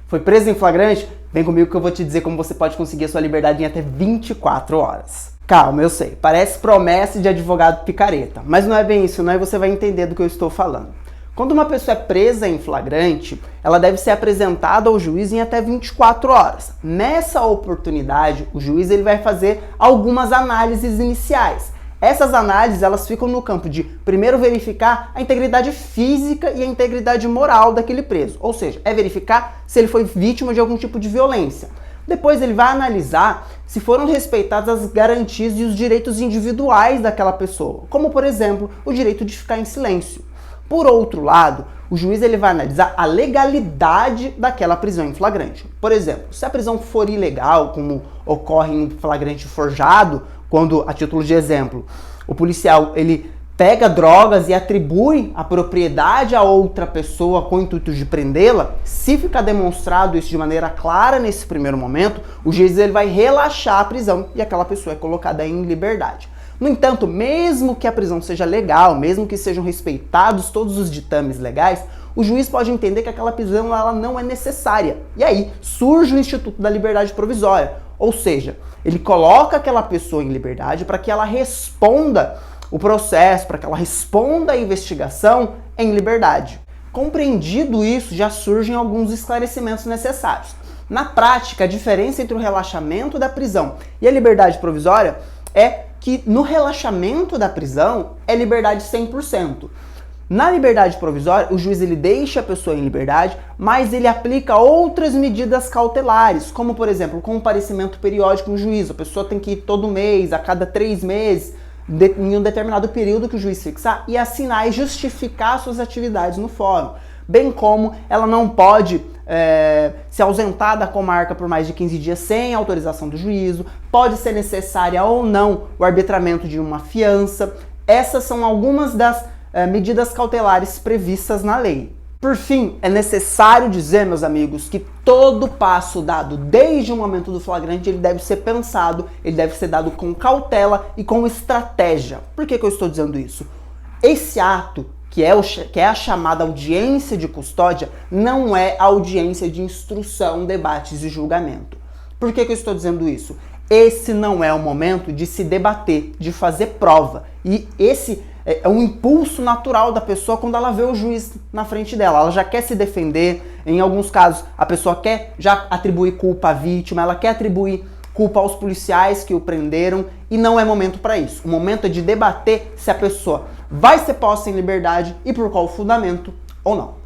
Foi preso em flagrante? Vem comigo que eu vou te dizer como você pode conseguir a sua liberdade em até 24 horas. Calma, eu sei, parece promessa de advogado picareta, mas não é bem isso, não, e você vai entender do que eu estou falando. Quando uma pessoa é presa em flagrante, ela deve ser apresentada ao juiz em até 24 horas. Nessa oportunidade, o juiz ele vai fazer algumas análises iniciais. Essas análises elas ficam no campo de, primeiro, verificar a integridade física e a integridade moral daquele preso. Ou seja, é verificar se ele foi vítima de algum tipo de violência. Depois ele vai analisar se foram respeitadas as garantias e os direitos individuais daquela pessoa, como, por exemplo, o direito de ficar em silêncio. Por outro lado, o juiz ele vai analisar a legalidade daquela prisão em flagrante. Por exemplo, se a prisão for ilegal, como ocorre em flagrante forjado, quando, a título de exemplo, o policial ele pega drogas e atribui a propriedade a outra pessoa com o intuito de prendê-la, se ficar demonstrado isso de maneira clara nesse primeiro momento, o juiz ele vai relaxar a prisão e aquela pessoa é colocada em liberdade. No entanto, mesmo que a prisão seja legal, mesmo que sejam respeitados todos os ditames legais, o juiz pode entender que aquela prisão ela não é necessária. E aí surge o Instituto da Liberdade Provisória, ou seja, ele coloca aquela pessoa em liberdade para que ela responda o processo, para que ela responda a investigação em liberdade. Compreendido isso, já surgem alguns esclarecimentos necessários. Na prática, a diferença entre o relaxamento da prisão e a liberdade provisória é que no relaxamento da prisão é liberdade 100%. Na liberdade provisória, o juiz ele deixa a pessoa em liberdade, mas ele aplica outras medidas cautelares, como por exemplo, comparecimento periódico no juízo. A pessoa tem que ir todo mês, a cada 3 meses, em um determinado período que o juiz fixar, e assinar e justificar suas atividades no fórum. Bem como ela não pode se ausentar da comarca por mais de 15 dias sem autorização do juízo, pode ser necessária ou não o arbitramento de uma fiança. Essas são algumas das medidas cautelares previstas na lei. Por fim, é necessário dizer, meus amigos, que todo passo dado desde o momento do flagrante, ele deve ser pensado, ele deve ser dado com cautela e com estratégia. Por que eu estou dizendo isso? Esse ato, que é a chamada audiência de custódia, não é a audiência de instrução, debates e julgamento. Por que eu estou dizendo isso? Esse não é o momento de se debater, de fazer prova. E esse é um impulso natural da pessoa quando ela vê o juiz na frente dela. Ela já quer se defender, em alguns casos a pessoa quer já atribuir culpa à vítima, ela quer atribuir culpa aos policiais que o prenderam e não é momento para isso. O momento é de debater se a pessoa vai ser posta em liberdade e por qual fundamento ou não.